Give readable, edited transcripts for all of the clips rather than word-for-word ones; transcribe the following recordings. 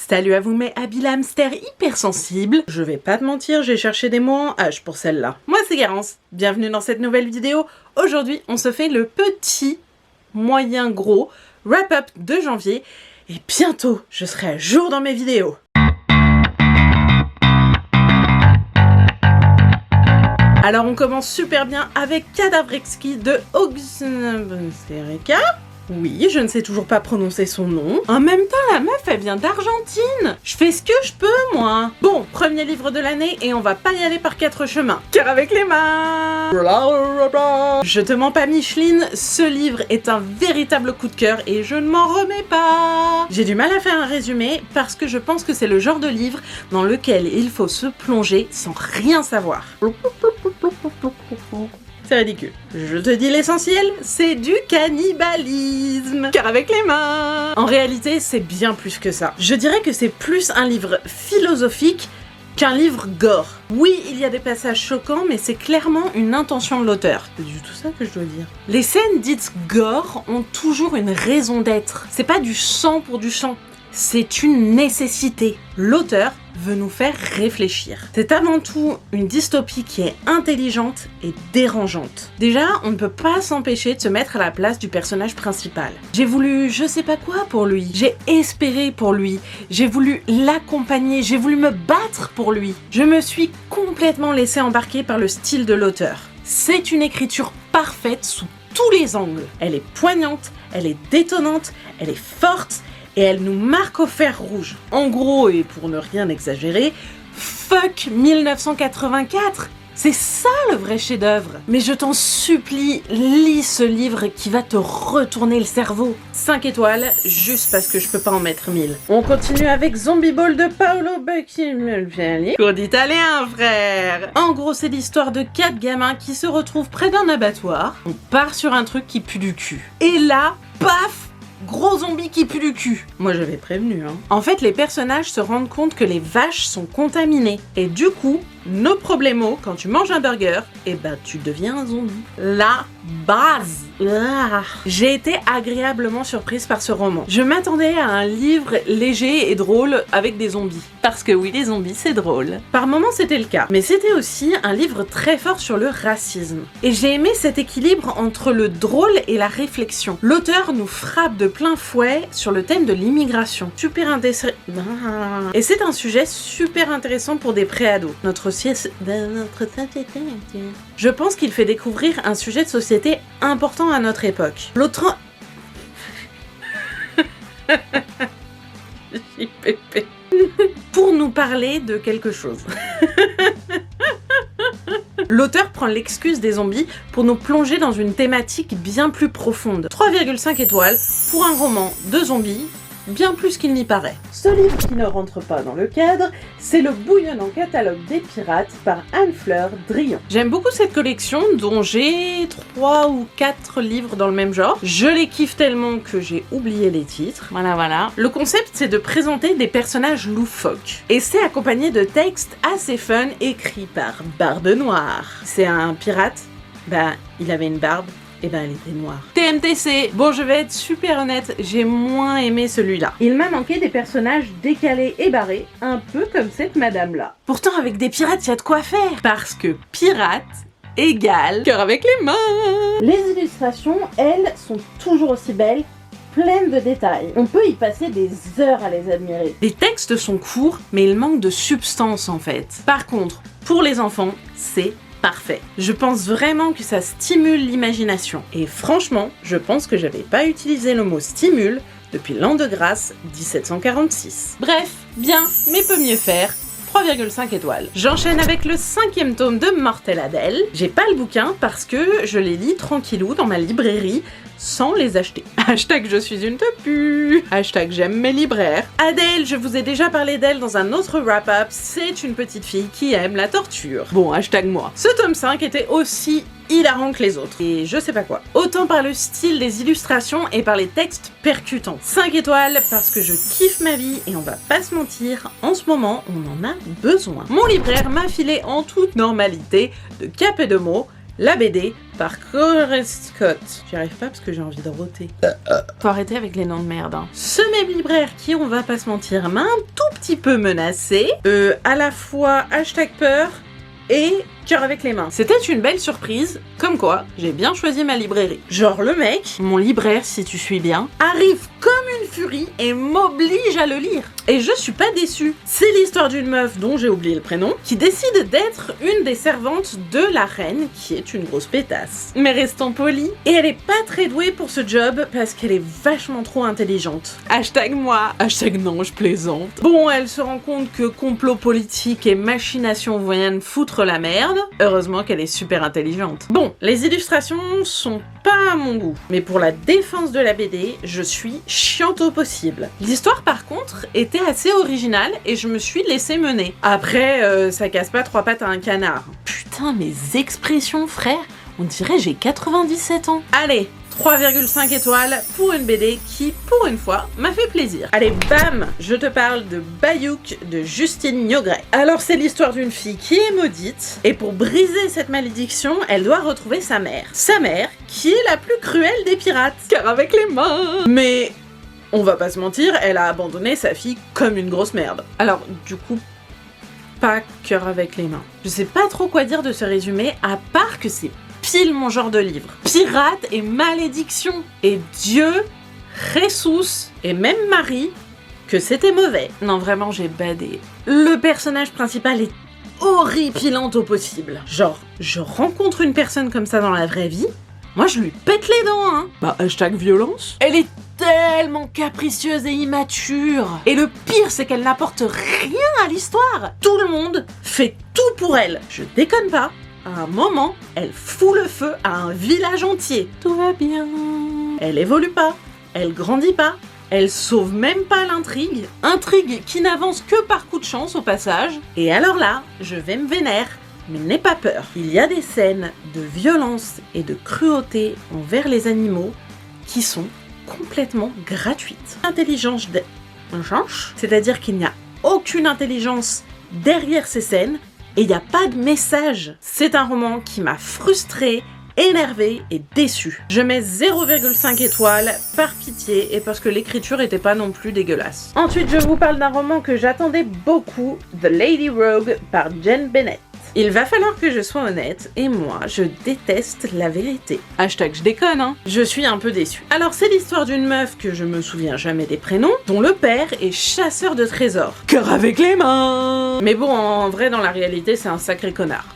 Salut à vous mes habiles hamsters hypersensibles. Je vais pas te mentir, j'ai cherché des mots en H pour celle-là. Moi c'est Garance, bienvenue dans cette nouvelle vidéo. Aujourd'hui on se fait le petit, moyen, gros wrap-up de janvier. Et bientôt je serai à jour dans mes vidéos. Alors on commence super bien avec Cadavrexki de Oxenserika. Oui, je ne sais toujours pas prononcer son nom. En même temps, la meuf, elle vient d'Argentine. Je fais ce que je peux, moi. Bon, premier livre de l'année et on va pas y aller par 4 chemins. Car avec les mains. Je te mens pas, Micheline, ce livre est un véritable coup de cœur et je ne m'en remets pas. J'ai du mal à faire un résumé parce que je pense que c'est le genre de livre dans lequel il faut se plonger sans rien savoir. C'est ridicule. Je te dis l'essentiel, c'est du cannibalisme. Car avec les mains. En réalité, c'est bien plus que ça. Je dirais que c'est plus un livre philosophique qu'un livre gore. Oui, il y a des passages choquants, mais c'est clairement une intention de l'auteur. C'est du tout ça que je dois dire. Les scènes dites gore ont toujours une raison d'être. C'est pas du sang pour du sang. C'est une nécessité. L'auteur veut nous faire réfléchir. C'est avant tout une dystopie qui est intelligente et dérangeante. Déjà, on ne peut pas s'empêcher de se mettre à la place du personnage principal. J'ai voulu je sais pas quoi pour lui, j'ai espéré pour lui, j'ai voulu l'accompagner, j'ai voulu me battre pour lui. Je me suis complètement laissée embarquer par le style de l'auteur. C'est une écriture parfaite sous tous les angles. Elle est poignante, elle est détonnante, elle est forte, et elle nous marque au fer rouge. En gros, et pour ne rien exagérer, fuck 1984. C'est ça le vrai chef-d'œuvre. Mais je t'en supplie, lis ce livre qui va te retourner le cerveau. 5 étoiles, juste parce que je peux pas en mettre 1000. On continue avec Zombie Ball de Paolo Bacchini. Cours d'italien, frère. En gros, c'est l'histoire de 4 gamins qui se retrouvent près d'un abattoir. On part sur un truc qui pue du cul. Et là, paf! Gros zombie qui pue du cul. Moi j'avais prévenu, hein. En fait, les personnages se rendent compte que les vaches sont contaminées. Et du coup, no problemo, quand tu manges un burger, eh ben tu deviens un zombie. La base. J'ai été agréablement surprise par ce roman. Je m'attendais à un livre léger et drôle avec des zombies. Parce que oui, les zombies, c'est drôle. Par moments, c'était le cas. Mais c'était aussi un livre très fort sur le racisme. Et j'ai aimé cet équilibre entre le drôle et la réflexion. L'auteur nous frappe de plein fouet sur le thème de l'immigration. Super intéressant. Et c'est un sujet super intéressant pour des pré-ados. Notre société. Je pense qu'il fait découvrir un sujet de société important à notre époque. L'autre... Pour nous parler de quelque chose. L'auteur prend l'excuse des zombies pour nous plonger dans une thématique bien plus profonde. 3,5 étoiles pour un roman de zombies, bien plus qu'il n'y paraît. Ce livre qui ne rentre pas dans le cadre, c'est le bouillonnant catalogue des pirates par Anne-Fleur Drillon. J'aime beaucoup cette collection dont j'ai 3 ou 4 livres dans le même genre. Je les kiffe tellement que j'ai oublié les titres. Voilà. Le concept, c'est de présenter des personnages loufoques. Et c'est accompagné de textes assez fun écrits par Barbe Noire. C'est un pirate, il avait une barbe. Et elle était noire. TMTC. Bon, je vais être super honnête, j'ai moins aimé celui-là. Il m'a manqué des personnages décalés et barrés, un peu comme cette madame-là. Pourtant, avec des pirates, il y a de quoi faire. Parce que pirate égale cœur avec les mains. Les illustrations, elles, sont toujours aussi belles, pleines de détails. On peut y passer des heures à les admirer. Les textes sont courts, mais ils manquent de substance en fait. Par contre, pour les enfants, c'est parfait. Je pense vraiment que ça stimule l'imagination. Et franchement, je pense que j'avais pas utilisé le mot stimule depuis l'an de grâce 1746. Bref, bien, mais peut mieux faire. 3,5 étoiles. J'enchaîne avec le 5e tome de Mortel Adèle. J'ai pas le bouquin parce que je les lis tranquillou dans ma librairie sans les acheter. Hashtag je suis une tepu. Hashtag j'aime mes libraires. Adèle, je vous ai déjà parlé d'elle dans un autre wrap-up. C'est une petite fille qui aime la torture. Bon, hashtag moi. Ce tome 5 était aussi hilarant que les autres. Et je sais pas quoi. Autant par le style des illustrations et par les textes percutants. 5 étoiles parce que je kiffe ma vie et on va pas se mentir, en ce moment, on en a besoin. Mon libraire m'a filé en toute normalité de cap et de mots la BD par Corey Scott. J'y arrive pas parce que j'ai envie de roter. Faut arrêter avec les noms de merde. Hein. Ce même libraire qui, on va pas se mentir, m'a un tout petit peu menacé. À la fois #peur et cœur avec les mains. C'était une belle surprise, comme quoi j'ai bien choisi ma librairie. Genre le mec, mon libraire si tu suis bien, arrive comme une furie et m'oblige à le lire. Et je suis pas déçue. C'est l'histoire d'une meuf dont j'ai oublié le prénom, qui décide d'être une des servantes de la reine, qui est une grosse pétasse. Mais restons polis, et elle est pas très douée pour ce job parce qu'elle est vachement trop intelligente. #moi, #non, je plaisante. Bon, elle se rend compte que complot politique et machination viennent foutre la merde. Heureusement qu'elle est super intelligente. Bon, les illustrations sont pas à mon goût, mais pour la défense de la BD, je suis chiante au possible. L'histoire par contre était assez originale et je me suis laissée mener. Après, ça casse pas 3 pattes à un canard. Putain, mes expressions, frère, on dirait j'ai 97 ans. Allez, 3,5 étoiles pour une BD qui, pour une fois, m'a fait plaisir. Allez, bam, je te parle de Bayouk de Justine Niogret. Alors, c'est l'histoire d'une fille qui est maudite, et pour briser cette malédiction, elle doit retrouver sa mère. Sa mère, qui est la plus cruelle des pirates, car avec les mains. Mais, on va pas se mentir, elle a abandonné sa fille comme une grosse merde. Alors, du coup, pas cœur avec les mains. Je sais pas trop quoi dire de ce résumé, à part que c'est pile mon genre de livre. Pirate et malédiction. Et Dieu, Jesus et même Marie, que c'était mauvais. Non, vraiment, j'ai badé. Le personnage principal est horripilant au possible. Genre, je rencontre une personne comme ça dans la vraie vie, moi je lui pète les dents, hein. Bah, #violence. Elle est tellement capricieuse et immature. Et le pire, c'est qu'elle n'apporte rien à l'histoire. Tout le monde fait tout pour elle. Je déconne pas. À un moment, elle fout le feu à un village entier. Tout va bien. Elle évolue pas, elle grandit pas, elle sauve même pas l'intrigue. Intrigue qui n'avance que par coup de chance au passage. Et alors là, je vais me vénère. Mais n'aie pas peur. Il y a des scènes de violence et de cruauté envers les animaux qui sont complètement gratuites. Intelligence c'est-à-dire qu'il n'y a aucune intelligence derrière ces scènes. Et il n'y a pas de message. C'est un roman qui m'a frustrée, énervée et déçue. Je mets 0,5 étoiles par pitié et parce que l'écriture était pas non plus dégueulasse. Ensuite, je vous parle d'un roman que j'attendais beaucoup, The Lady Rogue par Jen Bennett. Il va falloir que je sois honnête, et moi, je déteste la vérité. Je déconne, hein. Je suis un peu déçue. Alors, c'est l'histoire d'une meuf que je me souviens jamais des prénoms, dont le père est chasseur de trésors. Cœur avec les mains. Mais bon, en vrai, dans la réalité, c'est un sacré connard.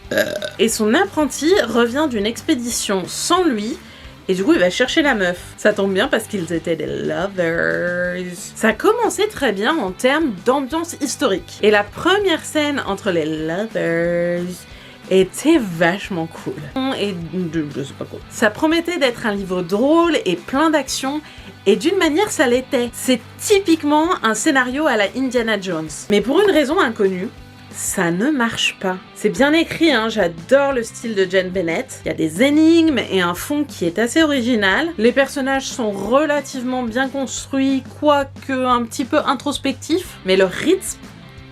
Et son apprenti revient d'une expédition sans lui, et du coup, il va chercher la meuf. Ça tombe bien parce qu'ils étaient des lovers. Ça commençait très bien en termes d'ambiance historique. Et la première scène entre les lovers était vachement cool. Et je sais pas quoi. Ça promettait d'être un livre drôle et plein d'action. Et d'une manière, ça l'était. C'est typiquement un scénario à la Indiana Jones. Mais pour une raison inconnue, ça ne marche pas. C'est bien écrit, hein, j'adore le style de Jen Bennett. Il y a des énigmes et un fond qui est assez original. Les personnages sont relativement bien construits, quoique un petit peu introspectifs, mais le rythme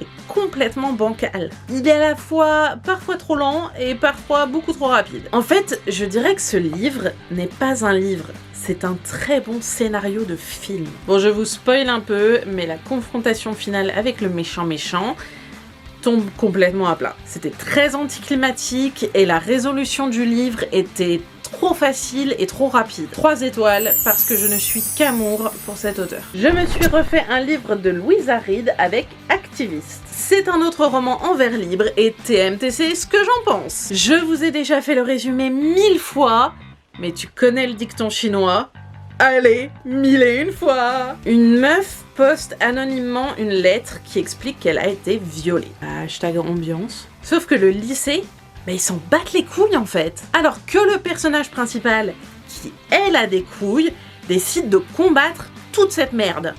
est complètement bancal. Il est à la fois parfois trop lent et parfois beaucoup trop rapide. En fait, je dirais que ce livre n'est pas un livre. C'est un très bon scénario de film. Bon, je vous spoil un peu, mais la confrontation finale avec le méchant tombe complètement à plat. C'était très anticlimatique et la résolution du livre était trop facile et trop rapide. 3 étoiles parce que je ne suis qu'amour pour cet auteur. Je me suis refait un livre de Louisa Reed avec Activiste. C'est un autre roman en vers libre et TMTC ce que j'en pense. Je vous ai déjà fait le résumé 1000 fois, mais tu connais le dicton chinois. Allez, 1001 fois. Une meuf poste anonymement une lettre qui explique qu'elle a été violée. #ambiance. Sauf que le lycée, ils s'en battent les couilles en fait. Alors que le personnage principal, qui elle a des couilles, décide de combattre toute cette merde.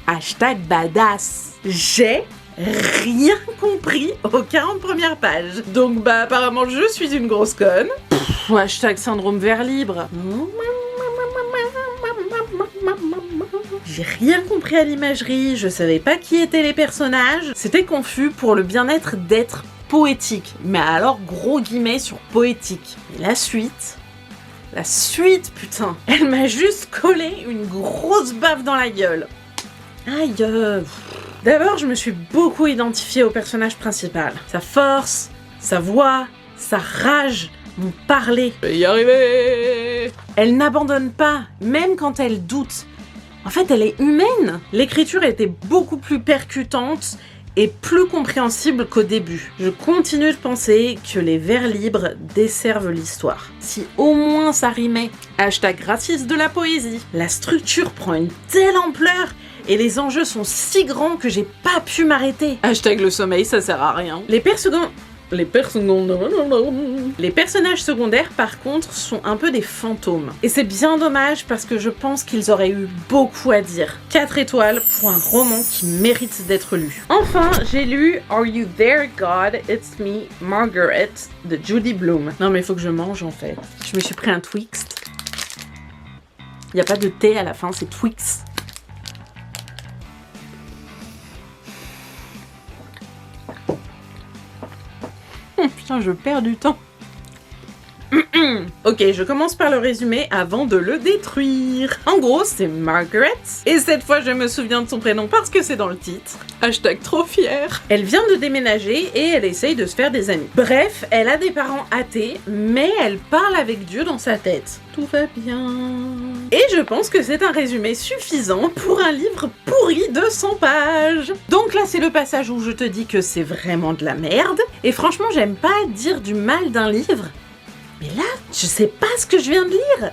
#badass. J'ai rien compris aux 40 premières pages. Donc apparemment je suis une grosse conne. #syndrome vers libre. J'ai rien compris à l'imagerie, je savais pas qui étaient les personnages. C'était confus pour le bien-être d'être poétique. Mais alors gros guillemets sur poétique. Et la suite, La suite, putain. Elle m'a juste collé une grosse baffe dans la gueule. Aïe. D'abord, je me suis beaucoup identifiée au personnage principal. Sa force, sa voix, sa rage m'ont parlé. Je vais y arriver. Elle n'abandonne pas, même quand elle doute. En fait, elle est humaine. L'écriture était beaucoup plus percutante et plus compréhensible qu'au début. Je continue de penser que les vers libres desservent l'histoire. Si au moins ça rimait. #racisme de la poésie. La structure prend une telle ampleur et les enjeux sont si grands que j'ai pas pu m'arrêter. #le sommeil, ça sert à rien. Les personnages secondaires, par contre, sont un peu des fantômes. Et c'est bien dommage parce que je pense qu'ils auraient eu beaucoup à dire. 4 étoiles pour un roman qui mérite d'être lu. Enfin, j'ai lu Are You There, God? It's Me, Margaret de Judy Blume. Non mais il faut que je mange en fait. Je me suis pris un Twix. Il n'y a pas de T à la fin, c'est Twix. Putain, je perds du temps. Ok, je commence par le résumé avant de le détruire. En gros, c'est Margaret. Et cette fois, je me souviens de son prénom parce que c'est dans le titre. #trop fière. Elle vient de déménager et elle essaye de se faire des amis. Bref, elle a des parents athées, mais elle parle avec Dieu dans sa tête. Tout va bien. Et je pense que c'est un résumé suffisant pour un livre pourri de 100 pages. Donc là, c'est le passage où je te dis que c'est vraiment de la merde. Et franchement, j'aime pas dire du mal d'un livre. Mais là, je sais pas ce que je viens de lire.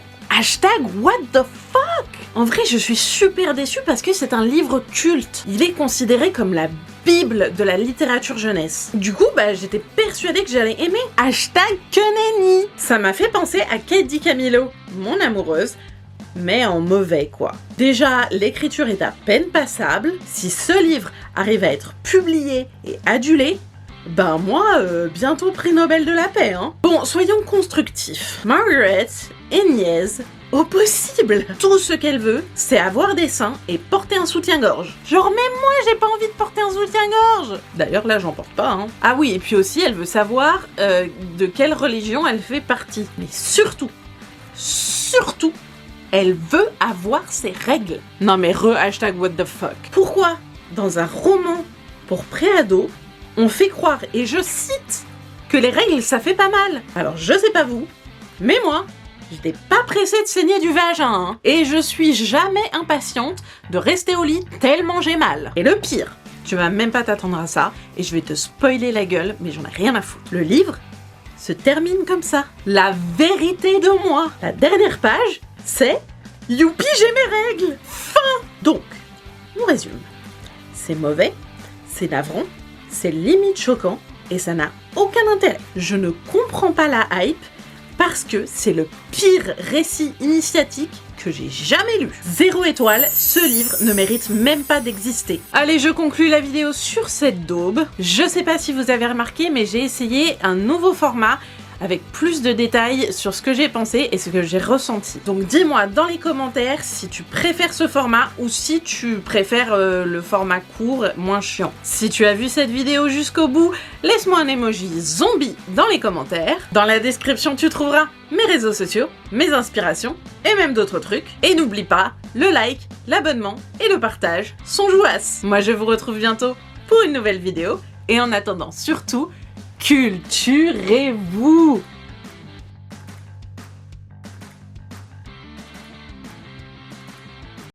#what the fuck. En vrai, je suis super déçue parce que c'est un livre culte. Il est considéré comme la bible de la littérature jeunesse. Du coup, j'étais persuadée que j'allais aimer. #que nenni. Ça m'a fait penser à Kate DiCamillo, mon amoureuse, mais en mauvais quoi. Déjà, l'écriture est à peine passable. Si ce livre arrive à être publié et adulé, moi, bientôt prix Nobel de la paix, hein. Bon, soyons constructifs. Margaret est niaise au possible. Tout ce qu'elle veut, c'est avoir des seins et porter un soutien-gorge. Genre, même moi, j'ai pas envie de porter un soutien-gorge. D'ailleurs, là, j'en porte pas, hein. Ah oui, et puis aussi, elle veut savoir de quelle religion elle fait partie. Mais surtout, elle veut avoir ses règles. Non mais #what the fuck. Pourquoi, dans un roman pour pré-ado, on fait croire, et je cite, que les règles, ça fait pas mal. Alors, je sais pas vous, mais moi, j'étais pas pressée de saigner du vagin, hein. Et je suis jamais impatiente de rester au lit tellement j'ai mal. Et le pire, tu vas même pas t'attendre à ça, et je vais te spoiler la gueule, mais j'en ai rien à foutre. Le livre se termine comme ça. La vérité de moi. La dernière page, c'est « Youpi, j'ai mes règles !» Fin. Donc, on résume. C'est mauvais, c'est navrant, c'est limite choquant et ça n'a aucun intérêt. Je ne comprends pas la hype parce que c'est le pire récit initiatique que j'ai jamais lu. 0 étoile, ce livre ne mérite même pas d'exister. Allez, je conclus la vidéo sur cette daube. Je sais pas si vous avez remarqué, mais j'ai essayé un nouveau format avec plus de détails sur ce que j'ai pensé et ce que j'ai ressenti. Donc dis-moi dans les commentaires si tu préfères ce format ou si tu préfères le format court, moins chiant. Si tu as vu cette vidéo jusqu'au bout, laisse-moi un emoji zombie dans les commentaires. Dans la description, tu trouveras mes réseaux sociaux, mes inspirations et même d'autres trucs. Et n'oublie pas, le like, l'abonnement et le partage sont jouasses. Moi, je vous retrouve bientôt pour une nouvelle vidéo et en attendant, surtout, culturez-vous!